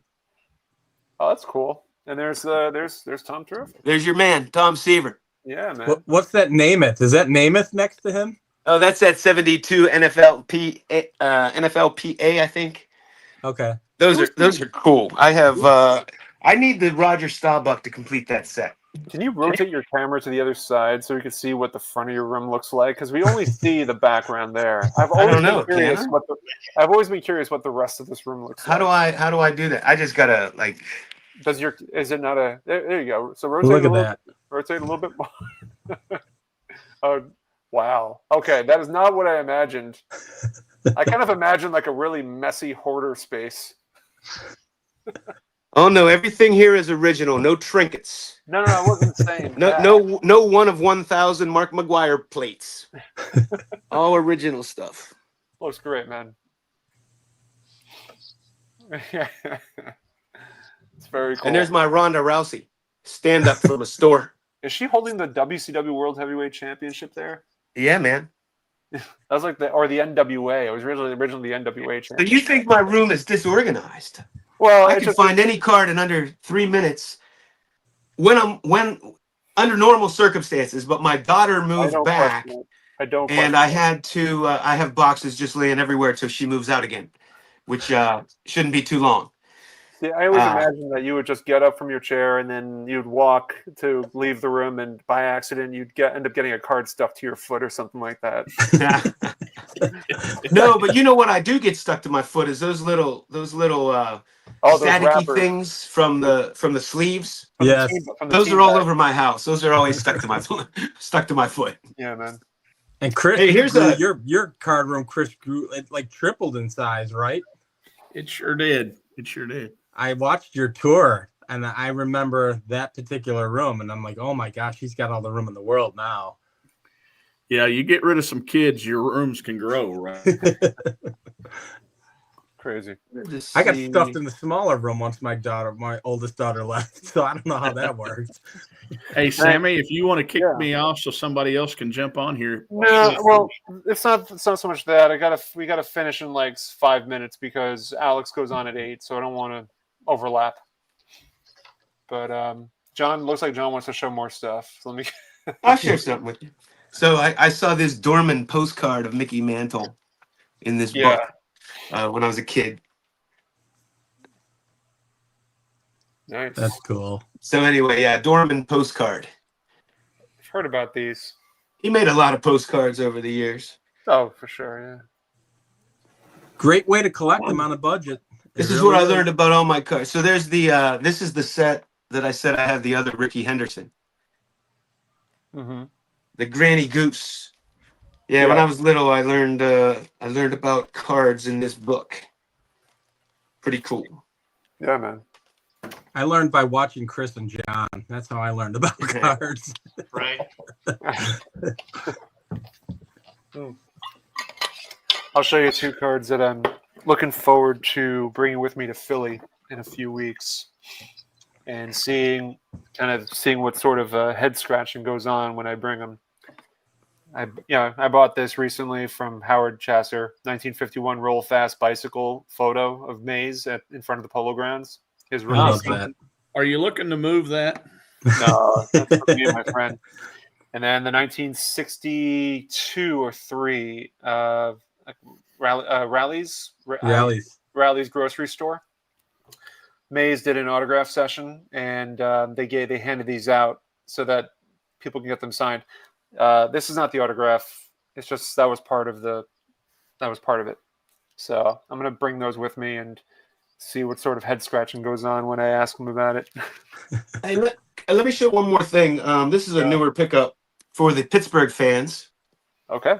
Oh, that's cool. And there's Tom Terrific. There's your man, Tom Seaver. Yeah, man. What's that Namath? Is that Namath next to him? Oh, that's that 72 NFLPA, I think. Okay. Those are cool. I have I need the Roger Staubach to complete that set. Can you rotate your camera to the other side so we can see what the front of your room looks like? Because we only see the background there. I've I always don't know. been curious Can I? I've always been curious what the rest of this room looks How like. do I do that? I just gotta like. Is it not a? There you go. So rotate Look a at little. that. Rotate a little bit more. Oh, wow. Okay, that is not what I imagined. I kind of imagined like a really messy hoarder space. Oh no! Everything here is original. No trinkets. No, I wasn't saying No, that. no 1 of 1,000 Mark McGuire plates. All original stuff. Looks great, man. It's very cool. And there's my Ronda Rousey stand up from a store. Is she holding the WCW World Heavyweight Championship there? Yeah, man. That was like the NWA. It was originally the NWA So championship. you think my room is disorganized? Well, I can find any card in under 3 minutes when under normal circumstances. But my daughter moved back, and I had to. I have boxes just laying everywhere until she moves out again, which shouldn't be too long. See, I always imagined that you would just get up from your chair and then you'd walk to leave the room, and by accident you'd end up getting a card stuck to your foot or something like that. No, but you know what I do get stuck to my foot is those little staticky things from the sleeves. Yes, those are all over my house. Those are always stuck to my foot. Yeah, man. And Chris, hey, here's your card room. Chris grew like tripled in size, right? It sure did. It sure did. I watched your tour, and I remember that particular room, and I'm like, oh my gosh, he's got all the room in the world now. Yeah, you get rid of some kids, your rooms can grow, right? Crazy. I got stuffed in the smaller room once my oldest daughter left, so I don't know how that works. Hey, Sammy, if you want to kick me off so somebody else can jump on here. No, well, it's not so much that. We gotta finish in like 5 minutes because Alex goes on at 8, so I don't want to overlap. But John, looks like John wants to show more stuff. So let me. I'll share something with you. So I saw this Dorman postcard of Mickey Mantle in this book when I was a kid. Nice. That's cool. So anyway, Dorman postcard. I've heard about these. He made a lot of postcards over the years. Oh, for sure, yeah. Great way to collect them on a budget. This is what I learned about all my cards. So there's the this is the set that I said I have the other Ricky Henderson. Mm-hmm. The Granny Goose. Yeah, when I was little, I learned about cards in this book. Pretty cool. Yeah, man. I learned by watching Chris and John. That's how I learned about cards. Right. I'll show you 2 cards that I'm looking forward to bringing with me to Philly in a few weeks, and seeing what sort of head scratching goes on when I bring them. I bought this recently from Howard Chasser, 1951 roll fast bicycle photo of Mays in front of the Polo Grounds. His rookie. Are you looking to move that? No, that's for me and my friend. And then the 1962 or 3 Rallies grocery store. Mays did an autograph session, and they handed these out so that people can get them signed. This is not the autograph. It's just that was part of it. So I'm gonna bring those with me and see what sort of head scratching goes on when I ask them about it. Hey, let me show one more thing. This is a newer pickup for the Pittsburgh fans. Okay.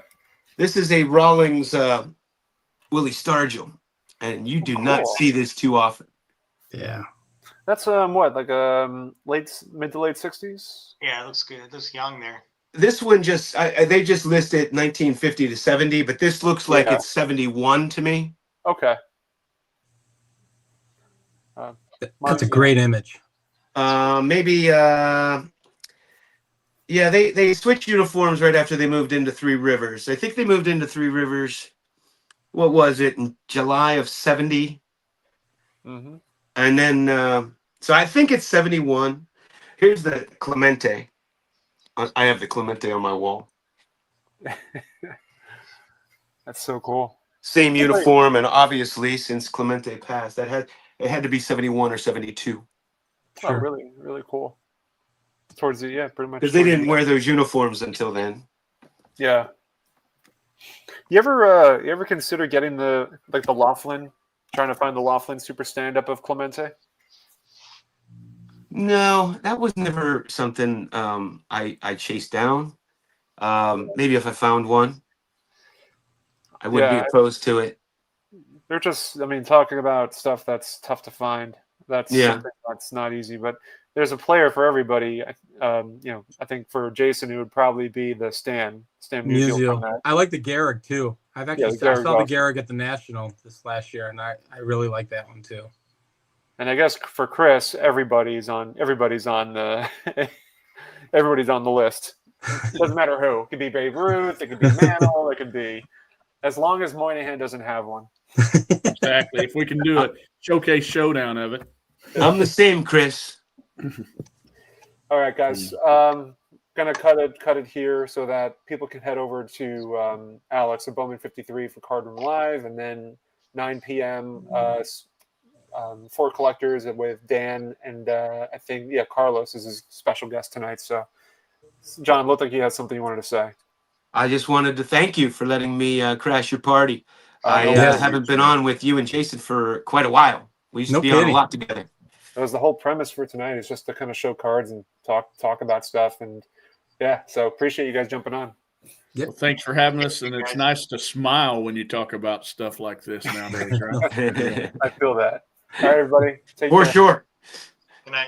This is a Rawlings Willie Stargell, and you do not see this too often. Yeah. That's what, like mid to late 60s? Yeah, it looks good. It looks young there. This one they just listed 1950 to 70, but this looks like it's 71 to me. Okay. That's a great image. Maybe they switched uniforms right after they moved into Three Rivers. I think they moved into Three Rivers, what was it, in July of 70? Mm-hmm. And then, so I think it's 71. Here's the Clemente. I have the Clemente on my wall. That's so cool. Same uniform, and obviously, since Clemente passed, it had to be 71 or 72. Oh, really, really cool. Towards the pretty much. Because they didn't wear those uniforms until then. Yeah. You ever consider getting the Laughlin, trying to find the Laughlin super stand-up of Clemente? No, that was never something I chased down. Maybe if I found one, I wouldn't be opposed to it. They're just, I mean, talking about stuff that's tough to find. That's something that's not easy, but there's a player for everybody. I think for Jason, it would probably be the Stan Musial. I like the Gehrig too. I saw the Gehrig at the National this last year, and I really like that one too. And I guess for Chris, everybody's on the everybody's on the list. Doesn't matter who. It could be Babe Ruth. It could be Mantle. It could be, as long as Moynihan doesn't have one. Exactly. If we can do a showcase showdown of it. I'm the same, Chris. All right, guys. Gonna cut it here so that people can head over to Alex at Bowman 53 for Card Room Live, and then 9 p.m. For collectors with Dan, and I think Carlos is his special guest tonight. So, John, looked like you had something you wanted to say. I just wanted to thank you for letting me crash your party. I haven't been on with you and Jason for quite a while. We used to be on a lot together. That was the whole premise for tonight, is just to kind of show cards and talk about stuff. And so appreciate you guys jumping on. Yep. Well, thanks for having us, and it's nice to smile when you talk about stuff like this nowadays, right? I feel that. All right, everybody. Take care. For sure. Good night.